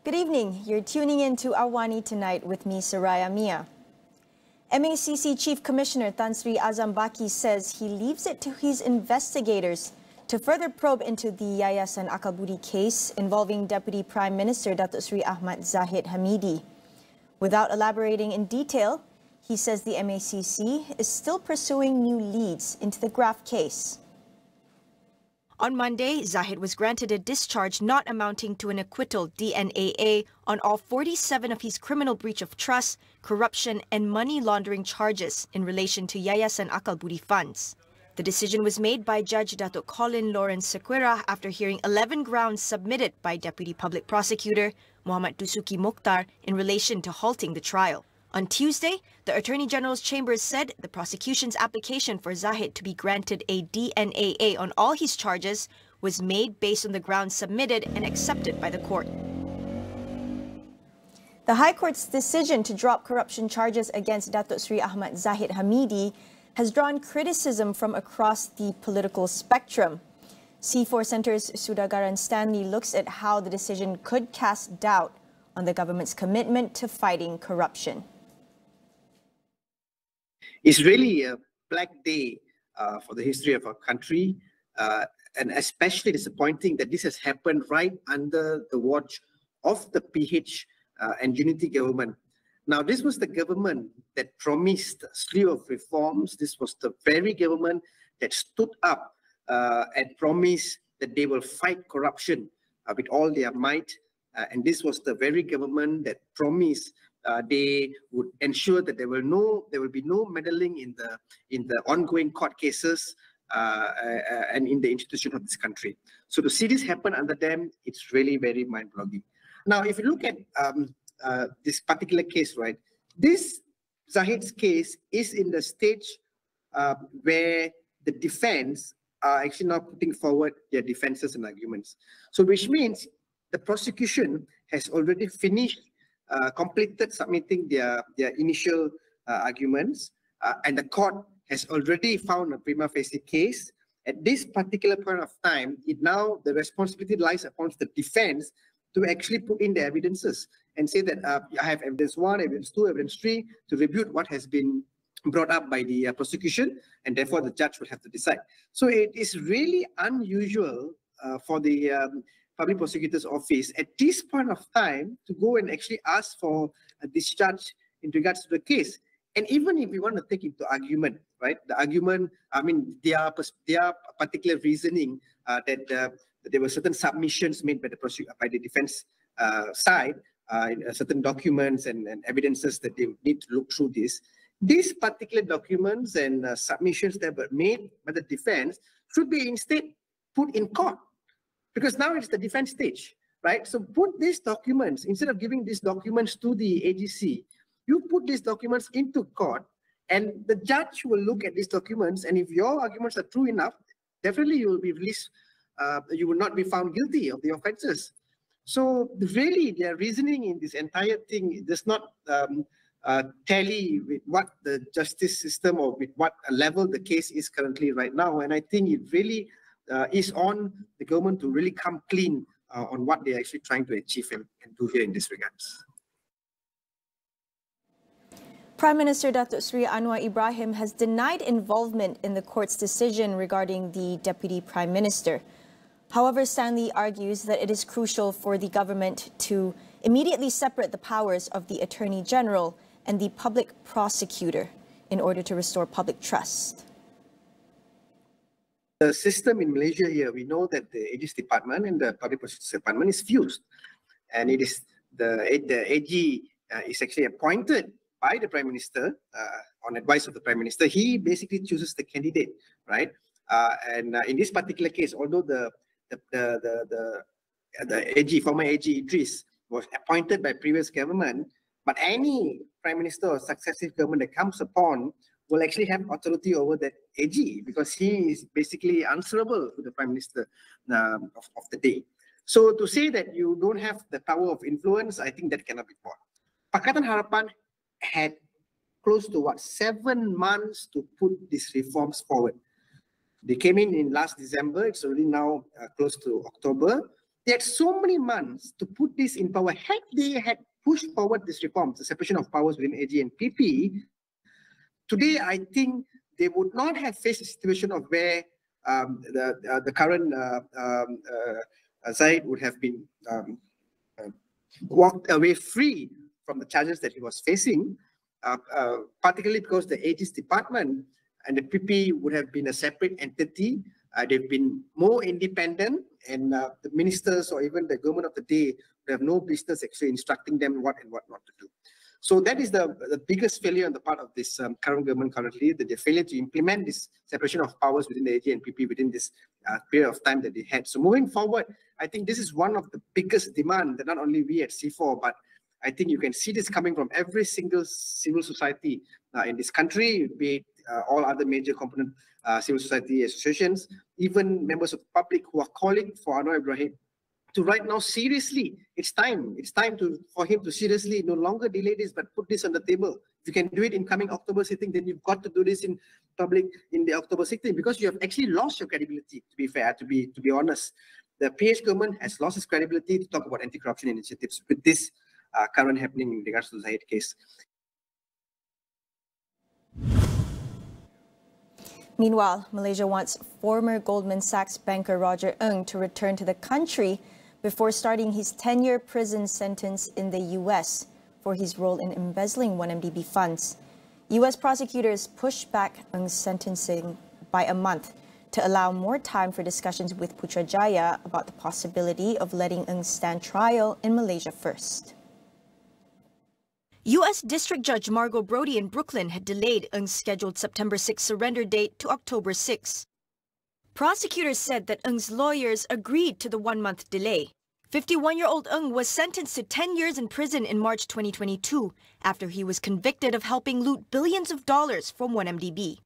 Good evening. You're tuning in to AWANI tonight with me, Saraya Mia. MACC Chief Commissioner Tan Sri Azam Baki says he leaves it to his investigators to further probe into the Yayasan Akal Budi case involving Deputy Prime Minister Dr SRI Ahmad Zahid Hamidi. Without elaborating in detail, he says the MACC is still pursuing new leads into the graft case. On Monday, Zahid was granted a discharge not amounting to an acquittal DNAA on all 47 of his criminal breach of trust, corruption and money laundering charges in relation to Yayasan Akal Budi funds. The decision was made by Judge Datuk Colin Lawrence Sequeira after hearing 11 grounds submitted by Deputy Public Prosecutor Muhammad Dusuki Mokhtar in relation to halting the trial. On Tuesday, the Attorney General's Chambers said the prosecution's application for Zahid to be granted a DNAA on all his charges was made based on the grounds submitted and accepted by the court. The High Court's decision to drop corruption charges against Dr SRI Ahmad Zahid Hamidi has drawn criticism from across the political spectrum. C4 Centre's Sudagaran Stanley looks at how the decision could cast doubt on the government's commitment to fighting corruption. It's really a black day for the history of our country, and especially disappointing that this has happened right under the watch of the PH and Unity government. Now, this was the government that promised a slew of reforms. This was the very government that stood up and promised that they will fight corruption with all their might. And this was the very government that promised they would ensure that there will be no meddling in the ongoing court cases and in the institution of this country. So to see this happen under them, it's really very mind-boggling. Now, if you look at this particular case, right, this Zahid's case is in the stage where the defense are actually now putting forward their defenses and arguments. So which means the prosecution has already finished, completed submitting their initial arguments, and the court has already found a prima facie case. At this particular point of time, the responsibility lies upon the defense to actually put in the evidences and say that I have evidence 1, evidence 2, evidence 3 to rebut what has been brought up by the prosecution, and therefore the judge will have to decide. So it is really unusual for the Public Prosecutor's Office at this point of time to go and actually ask for a discharge in regards to the case. And even if we want to take into argument, right, the argument, I mean, their particular reasoning that there were certain submissions made by the defense side, certain documents and evidences that they need to look through this. These particular documents and submissions that were made by the defense should be instead put in court, because now it's the defense stage, right? So put these documents, instead of giving these documents to the AGC, you put these documents into court, and the judge will look at these documents, and if your arguments are true enough, definitely you will be released, you will not be found guilty of the offenses. So really, their reasoning in this entire thing does not tally with what the justice system or with what level the case is currently right now. And I think it really is on the government to really come clean on what they're actually trying to achieve and do here in this regards. Prime Minister Dr SRI Ibrahim has denied involvement in the court's decision regarding the Deputy Prime Minister. However, Stanley argues that it is crucial for the government to immediately separate the powers of the Attorney General and the Public Prosecutor in order to restore public trust. The system in Malaysia here, we know that the AG's department and the Public Prosecutor's Department is fused. And it is the AG is actually appointed by the Prime Minister on advice of the Prime Minister. He basically chooses the candidate, right? And in this particular case, although the AG, former AG Idris, was appointed by previous government, but any Prime Minister or successive government that comes upon will actually have authority over that AG, because he is basically answerable to the Prime Minister of the day. So to say that you don't have the power of influence, I think that cannot be bought. Pakatan Harapan had close to 7 months to put these reforms forward. They came in last December. It's already now close to October. They had so many months to put this in power. Had they had pushed forward this reform, the separation of powers within AG and PP, today I think they would not have faced a situation of where the current Zahid would have been walked away free from the charges that he was facing, particularly because the AG's department and the PP would have been a separate entity. They've been more independent, and the ministers or even the government of the day would have no business actually instructing them what and what not to do. So that is the biggest failure on the part of this current government currently, that the failure to implement this separation of powers within the AG and PP within this period of time that they had. So moving forward, I think this is one of the biggest demands that not only we at C4, but I think you can see this coming from every single civil society in this country, be it all other major component civil society associations, even members of the public who are calling for Anwar Ibrahim to right now seriously. It's time for him to seriously no longer delay this, but put this on the table. If you can do it in coming October sitting, then you've got to do this in public in the October sitting, because you have actually lost your credibility, to be fair, to be honest. The PH government has lost its credibility to talk about anti-corruption initiatives with this current happening in regards to the Zahid case. Meanwhile, Malaysia wants former Goldman Sachs banker Roger Ng to return to the country before starting his 10-year prison sentence in the U.S. for his role in embezzling 1MDB funds. U.S. prosecutors pushed back Ng's sentencing by a month to allow more time for discussions with Putrajaya about the possibility of letting Ng stand trial in Malaysia first. U.S. District Judge Margot Brody in Brooklyn had delayed Ng's scheduled September 6 surrender date to October 6. Prosecutors said that Ng's lawyers agreed to the one-month delay. 51-year-old Ng was sentenced to 10 years in prison in March 2022 after he was convicted of helping loot billions of dollars from 1MDB.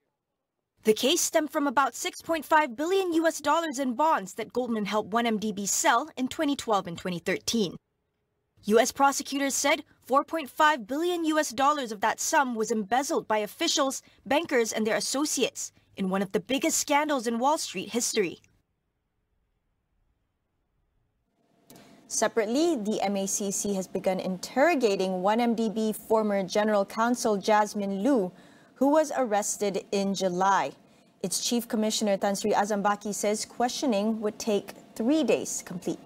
The case stemmed from about $6.5 billion in bonds that Goldman helped 1MDB sell in 2012 and 2013. U.S. prosecutors said $4.5 billion of that sum was embezzled by officials, bankers, and their associates in one of the biggest scandals in Wall Street history. Separately, the MACC has begun interrogating 1MDB former General Counsel Jasmine Liu, who was arrested in July. Its Chief Commissioner Tan Sri Azam Baki says questioning would take 3 days to complete.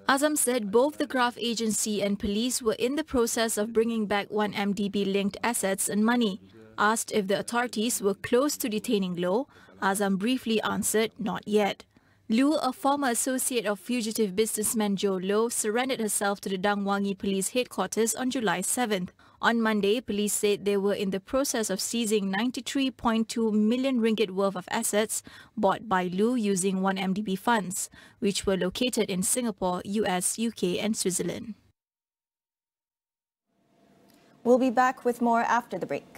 Azam said both the Graft Agency and police were in the process of bringing back 1MDB-linked assets and money. Asked if the authorities were close to detaining Liu, Azam briefly answered, not yet. Liu, a former associate of fugitive businessman Joe Low, surrendered herself to the Dang Wangi Police Headquarters on July 7th. On Monday, police said they were in the process of seizing 93.2 million ringgit worth of assets bought by Liu using 1MDB funds, which were located in Singapore, US, UK and Switzerland. We'll be back with more after the break.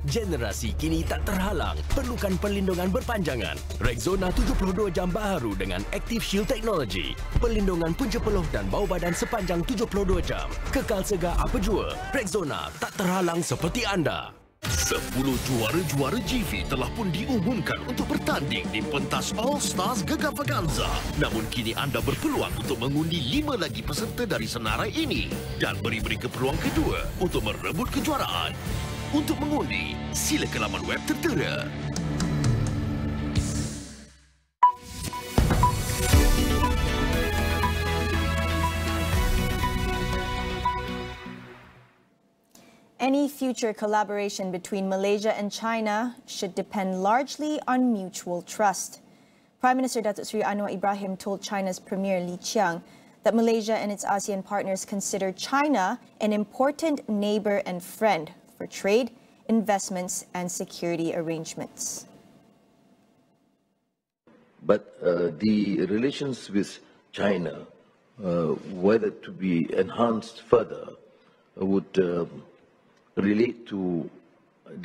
Generasi kini tak terhalang, perlukan perlindungan berpanjangan. Rexona 72 jam baharu dengan Active Shield Technology. Perlindungan punca peluh dan bau badan sepanjang 72 jam. Kekal segar apa jua, Rexona tak terhalang seperti anda. 10 juara-juara GV telah pun diumumkan untuk bertanding di pentas All Stars Gegar Vaganza. Namun kini anda berpeluang untuk mengundi 5 lagi peserta dari senarai ini dan beri ke peluang kedua untuk merebut kejuaraan. Untuk mengundi, sila ke laman web tertera. Any future collaboration between Malaysia and China should depend largely on mutual trust. Prime Minister Dr SRI Ahmad Ibrahim told China's Premier Li Qiang that Malaysia and its ASEAN partners consider China an important neighbor and friend for trade, investments and security arrangements. But the relations with China, whether to be enhanced further, would relate to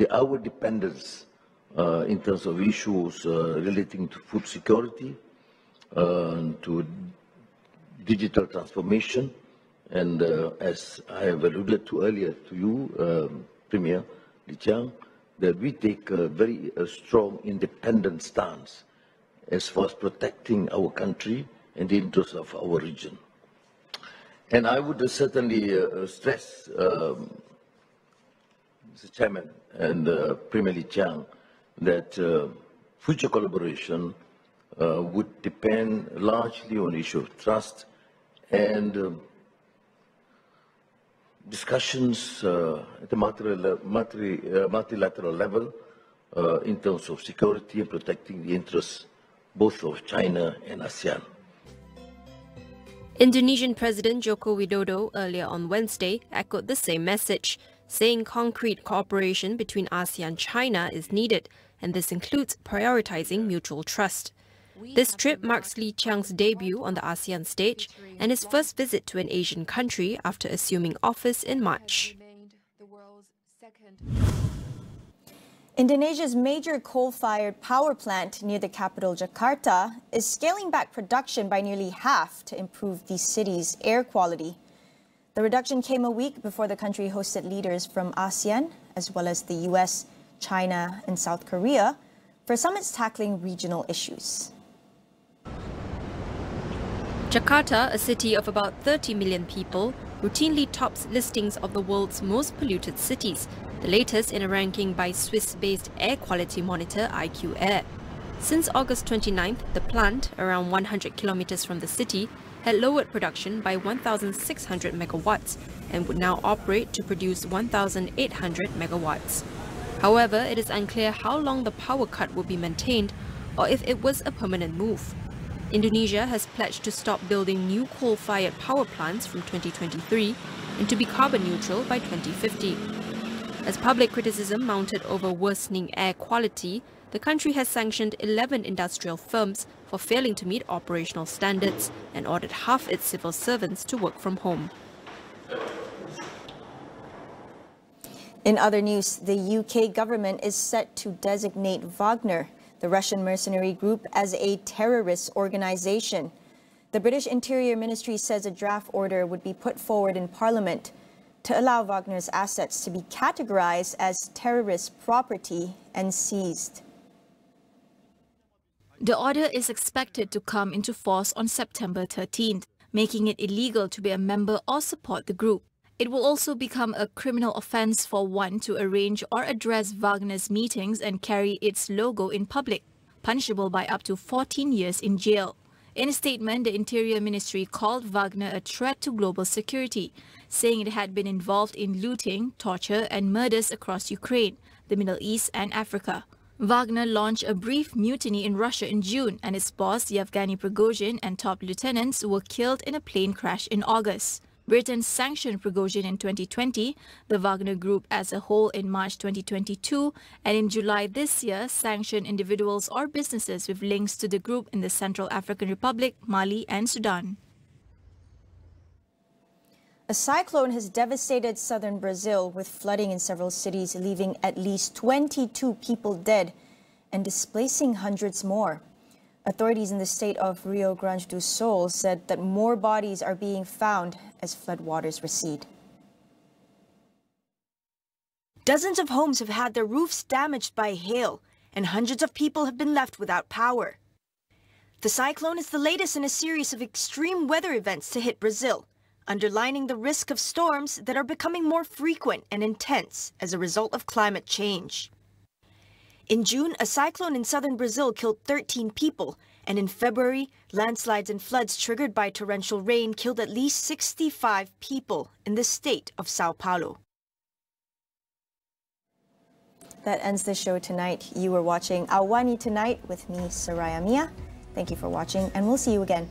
our dependence in terms of issues relating to food security, to digital transformation, And as I have alluded to earlier to you, Premier Li Qiang, that we take a very strong independent stance as far as protecting our country and the interests of our region. And I would certainly stress, Mr. Chairman and Premier Li Qiang, that future collaboration would depend largely on the issue of trust and discussions at the multilateral level in terms of security and protecting the interests both of China and ASEAN. Indonesian President Joko Widodo earlier on Wednesday echoed the same message, saying concrete cooperation between ASEAN and China is needed, and this includes prioritizing mutual trust. This trip marks Li Qiang's debut on the ASEAN stage and his first visit to an Asian country after assuming office in March. Indonesia's major coal-fired power plant near the capital Jakarta is scaling back production by nearly half to improve the city's air quality. The reduction came a week before the country hosted leaders from ASEAN, as well as the US, China, and South Korea, for summits tackling regional issues. Jakarta, a city of about 30 million people, routinely tops listings of the world's most polluted cities, the latest in a ranking by Swiss-based air quality monitor IQ Air. Since August 29th, the plant, around 100 kilometers from the city, had lowered production by 1,600 megawatts and would now operate to produce 1,800 megawatts. However, it is unclear how long the power cut will be maintained or if it was a permanent move. Indonesia has pledged to stop building new coal-fired power plants from 2023 and to be carbon neutral by 2050. As public criticism mounted over worsening air quality, the country has sanctioned 11 industrial firms for failing to meet operational standards and ordered half its civil servants to work from home. In other news, the UK government is set to designate Wagner, the Russian mercenary group, as a terrorist organization. The British Interior Ministry says a draft order would be put forward in Parliament to allow Wagner's assets to be categorized as terrorist property and seized. The order is expected to come into force on September 13th, making it illegal to be a member or support the group. It will also become a criminal offense for one to arrange or address Wagner's meetings and carry its logo in public, punishable by up to 14 years in jail. In a statement, the Interior Ministry called Wagner a threat to global security, saying it had been involved in looting, torture and murders across Ukraine, the Middle East and Africa. Wagner launched a brief mutiny in Russia in June, and its boss, Yevgeny Prigozhin, and top lieutenants were killed in a plane crash in August. Britain sanctioned Prigozhin in 2020, the Wagner Group as a whole in March 2022, and in July this year sanctioned individuals or businesses with links to the group in the Central African Republic, Mali and Sudan. A cyclone has devastated southern Brazil, with flooding in several cities, leaving at least 22 people dead and displacing hundreds more. Authorities in the state of Rio Grande do Sul said that more bodies are being found as floodwaters recede. Dozens of homes have had their roofs damaged by hail, and hundreds of people have been left without power. The cyclone is the latest in a series of extreme weather events to hit Brazil, underlining the risk of storms that are becoming more frequent and intense as a result of climate change. In June, a cyclone in southern Brazil killed 13 people, and in February, landslides and floods triggered by torrential rain killed at least 65 people in the state of Sao Paulo. That ends the show tonight. You were watching AWANI Tonight with me, Saraya Mia. Thank you for watching, and we'll see you again.